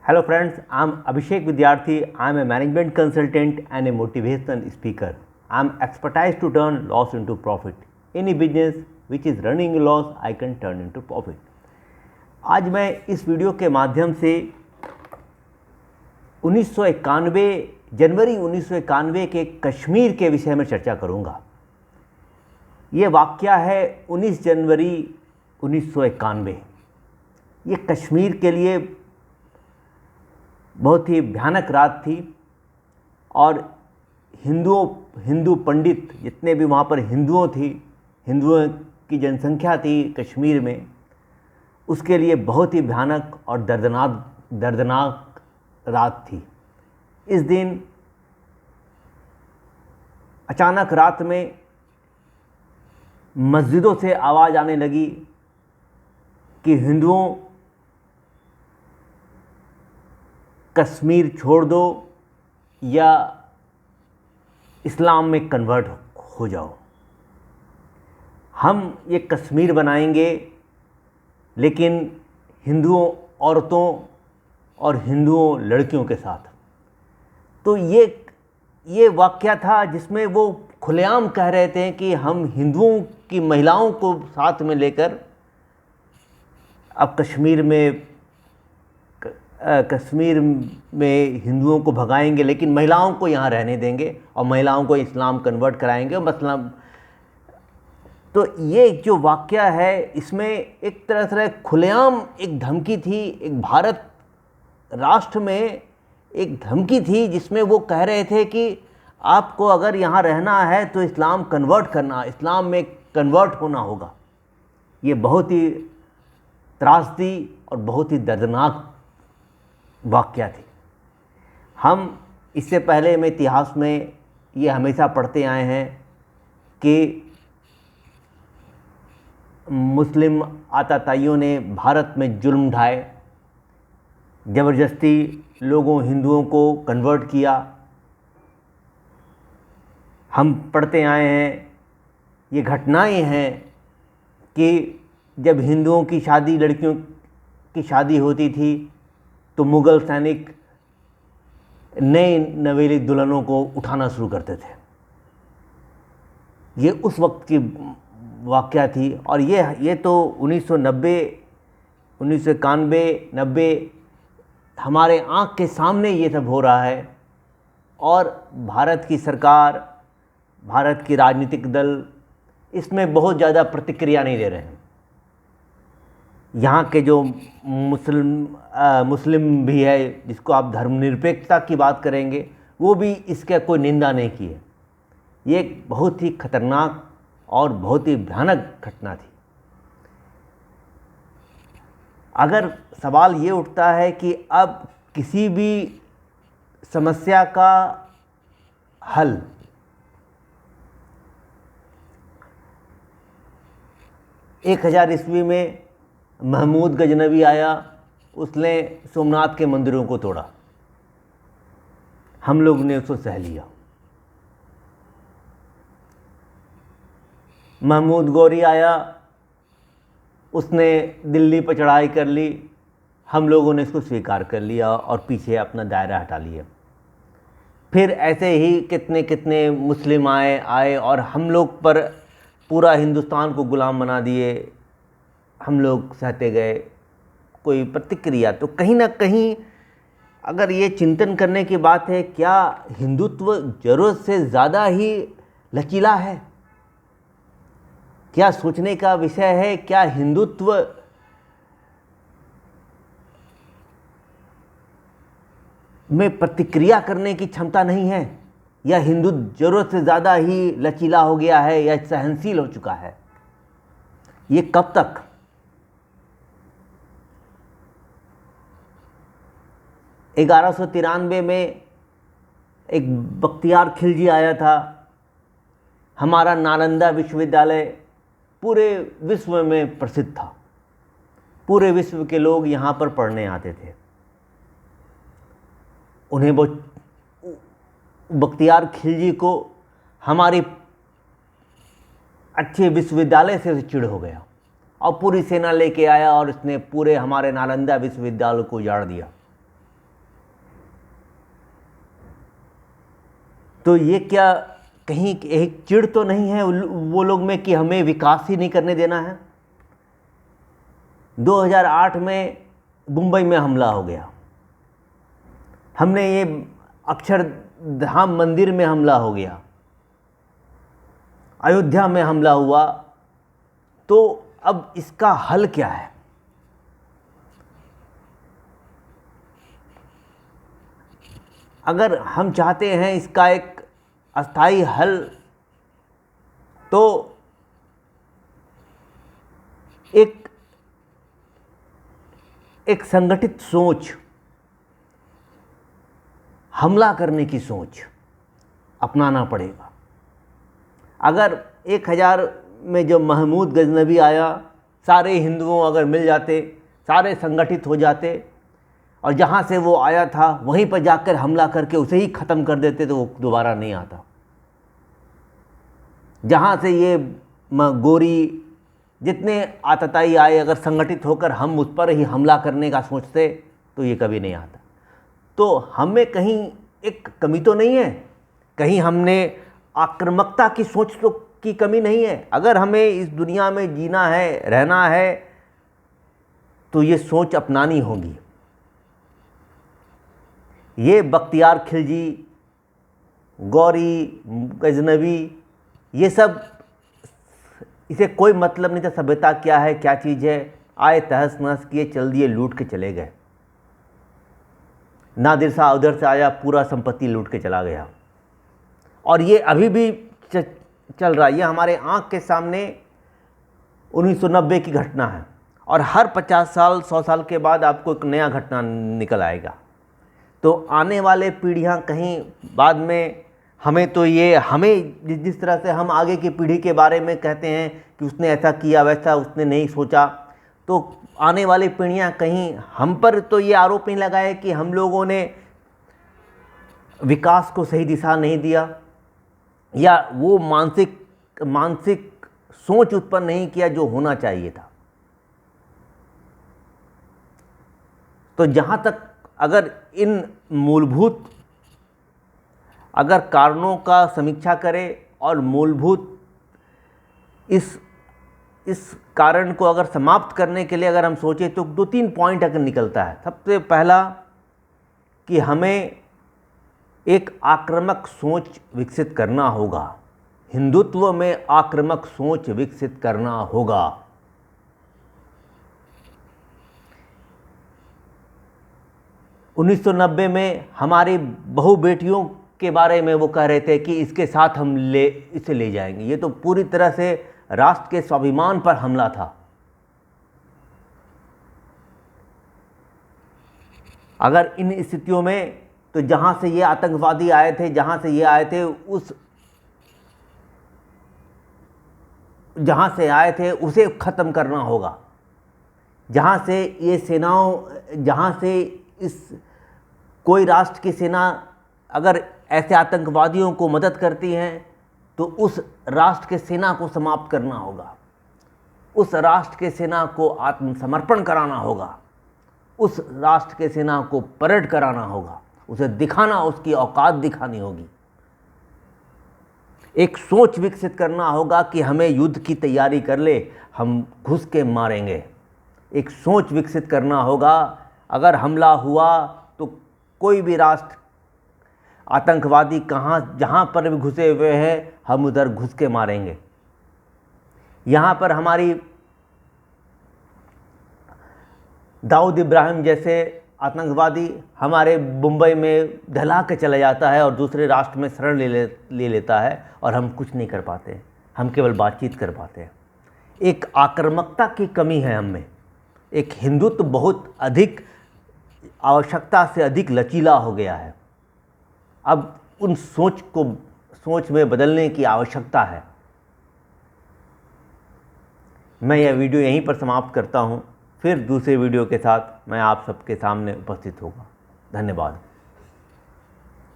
Hello friends, I am Abhishek Vidyarthi. I am a management consultant and a motivational speaker. I am expertise to turn loss into profit. Any business which is running a loss, I can turn into profit. आज मैं इस video के माध्यम से 1991 जनवरी 1991 के कश्मीर के विषय में चर्चा करूंगा। ये वाक़या है 19 जनवरी 1991। ये कश्मीर के लिए बहुत ही भयानक रात थी और हिंदू पंडित जितने भी वहाँ पर हिंदुओं की जनसंख्या थी कश्मीर में, उसके लिए बहुत ही भयानक और दर्दनाक रात थी। इस दिन अचानक रात में मस्जिदों से आवाज़ आने लगी कि हिंदुओं कश्मीर छोड़ दो या इस्लाम में कन्वर्ट हो जाओ। हम ये कश्मीर बनाएंगे लेकिन हिंदुओं औरतों और हिंदुओं लड़कियों के साथ। तो ये वाक़या था जिसमें वो खुलेआम कह रहे थे कि हम हिंदुओं की महिलाओं को साथ में लेकर अब कश्मीर में हिंदुओं को भगाएंगे, लेकिन महिलाओं को यहाँ रहने देंगे और महिलाओं को इस्लाम कन्वर्ट कराएंगे। मतलब तो ये जो वाक़या है इसमें एक तरह से खुलेआम एक धमकी थी, एक भारत राष्ट्र में एक धमकी थी जिसमें वो कह रहे थे कि आपको अगर यहाँ रहना है तो इस्लाम में कन्वर्ट होना होगा। ये बहुत ही त्रासदी और बहुत ही दर्दनाक वाक़या थी। हम इससे पहले में इतिहास में ये हमेशा पढ़ते आए हैं कि मुस्लिम आताताइयों ने भारत में जुल्म ढाए, ज़बरदस्ती हिंदुओं को कन्वर्ट किया। हम पढ़ते आए हैं, ये घटनाएं हैं कि जब हिंदुओं की शादी, लड़कियों की शादी होती थी तो मुग़ल सैनिक नए नवेली दुल्हनों को उठाना शुरू करते थे। ये उस वक्त की वाक़या थी और ये तो 1991-90 हमारे आँख के सामने ये सब हो रहा है और भारत की सरकार, भारत की राजनीतिक दल इसमें बहुत ज़्यादा प्रतिक्रिया नहीं दे रहे हैं। यहाँ के जो मुस्लिम भी है, जिसको आप धर्मनिरपेक्षता की बात करेंगे, वो भी इसका कोई निंदा नहीं की है। ये एक बहुत ही खतरनाक और बहुत ही भयानक घटना थी। अगर सवाल ये उठता है कि अब किसी भी समस्या का हल एक 1000 ईस्वी में महमूद गजनवी आया, उसने सोमनाथ के मंदिरों को तोड़ा, हम लोग ने उसको सह लिया। महमूद गौरी आया, उसने दिल्ली पर चढ़ाई कर ली, हम लोगों ने इसको स्वीकार कर लिया और पीछे अपना दायरा हटा लिया। फिर ऐसे ही कितने कितने मुस्लिम आए और हम लोग पर पूरा हिंदुस्तान को गुलाम बना दिए। हम लोग सहते गए, कोई प्रतिक्रिया। तो कहीं ना कहीं अगर ये चिंतन करने की बात है, क्या हिंदुत्व ज़रूरत से ज़्यादा ही लचीला है? क्या सोचने का विषय है? क्या हिंदुत्व में प्रतिक्रिया करने की क्षमता नहीं है, या हिंदू ज़रूरत से ज़्यादा ही लचीला हो गया है या सहनशील हो चुका है? ये कब तक? ग्यारह 1193 में एक बख्तियार खिलजी आया था। हमारा नालंदा विश्वविद्यालय पूरे विश्व में प्रसिद्ध था, पूरे विश्व के लोग यहाँ पर पढ़ने आते थे। उन्हें वो बख्तियार खिलजी को हमारे अच्छे विश्वविद्यालय से चिढ़ हो गया और पूरी सेना लेके आया और इसने पूरे हमारे नालंदा विश्वविद्यालय को उजाड़ दिया। तो ये क्या कहीं एक चिढ़ तो नहीं है वो लोग में कि हमें विकास ही नहीं करने देना है? 2008 में मुंबई में हमला हो गया, हमने ये अक्षरधाम मंदिर में हमला हो गया, अयोध्या में हमला हुआ, तो अब इसका हल क्या है? अगर हम चाहते हैं इसका एक अस्थाई हल, तो एक संगठित सोच, हमला करने की सोच अपनाना पड़ेगा। अगर 1000 में जब महमूद गजनवी आया, सारे हिंदुओं अगर मिल जाते, सारे संगठित हो जाते और जहाँ से वो आया था वहीं पर जाकर हमला करके उसे ही ख़त्म कर देते, तो वो दोबारा नहीं आता। जहाँ से ये गोरी जितने आतताई आए, अगर संगठित होकर हम उस पर ही हमला करने का सोचते तो ये कभी नहीं आता। तो हमें कहीं एक कमी तो नहीं है, कहीं हमने आक्रामकता की सोच तो की कमी नहीं है। अगर हमें इस दुनिया में जीना है, रहना है, तो ये सोच अपनानी होगी। ये बख्तियार खिलजी, गौरी, गजनवी, ये सब, इसे कोई मतलब नहीं था सभ्यता क्या है, क्या चीज़ है। आए तहस नहस किए, चल दिए, लूट के चले गए। नादिर शाह उधर से आया, पूरा संपत्ति लूट के चला गया। और ये अभी भी चल रहा है। ये हमारे आँख के सामने 1990 की घटना है, और हर 50 साल 100 साल के बाद आपको एक नया घटना निकल आएगा। तो आने वाले पीढ़ियाँ कहीं बाद में हमें जिस तरह से हम आगे की पीढ़ी के बारे में कहते हैं कि उसने ऐसा किया, वैसा उसने नहीं सोचा, तो आने वाली पीढ़ियाँ कहीं हम पर तो ये आरोप नहीं लगाए कि हम लोगों ने विकास को सही दिशा नहीं दिया, या वो मानसिक सोच उत्पन्न नहीं किया जो होना चाहिए था। तो जहाँ तक अगर इन मूलभूत अगर कारणों का समीक्षा करें और मूलभूत इस कारण को अगर समाप्त करने के लिए अगर हम सोचें, तो 2-3 पॉइंट अगर निकलता है। सबसे पहला कि हमें एक आक्रामक सोच विकसित करना होगा, हिंदुत्व में आक्रामक सोच विकसित करना होगा। (1990 में हमारी बहु बेटियों के बारे में वो कह रहे थे कि इसके साथ हम इसे ले जाएंगे। ये तो पूरी तरह से राष्ट्र के स्वाभिमान पर हमला था। अगर इन स्थितियों में, तो जहाँ से ये आतंकवादी आए थे, जहाँ से ये आए थे उसे ख़त्म करना होगा। जहाँ से ये सेनाओं, जहाँ से कोई राष्ट्र की सेना अगर ऐसे आतंकवादियों को मदद करती हैं, तो उस राष्ट्र के सेना को समाप्त करना होगा, उस राष्ट्र के सेना को आत्मसमर्पण कराना होगा, उस राष्ट्र के सेना को परेड कराना होगा, उसे दिखाना, उसकी औकात दिखानी होगी। एक सोच विकसित करना होगा कि हमें युद्ध की तैयारी कर ले, हम घुस के मारेंगे। एक सोच विकसित करना होगा, अगर हमला हुआ तो कोई भी राष्ट्र, आतंकवादी जहाँ पर भी घुसे हुए हैं, हम उधर घुस के मारेंगे। यहाँ पर हमारी दाऊद इब्राहिम जैसे आतंकवादी हमारे मुंबई में ढला के चला जाता है और दूसरे राष्ट्र में शरण ले लेता है, और हम कुछ नहीं कर पाते, हम केवल बातचीत कर पाते हैं। एक आक्रामकता की कमी है हम में। एक हिंदुत्व बहुत अधिक आवश्यकता से अधिक लचीला हो गया है। अब उन सोच में बदलने की आवश्यकता है। मैं यह वीडियो यहीं पर समाप्त करता हूँ। फिर दूसरे वीडियो के साथ मैं आप सबके सामने उपस्थित होगा। धन्यवाद।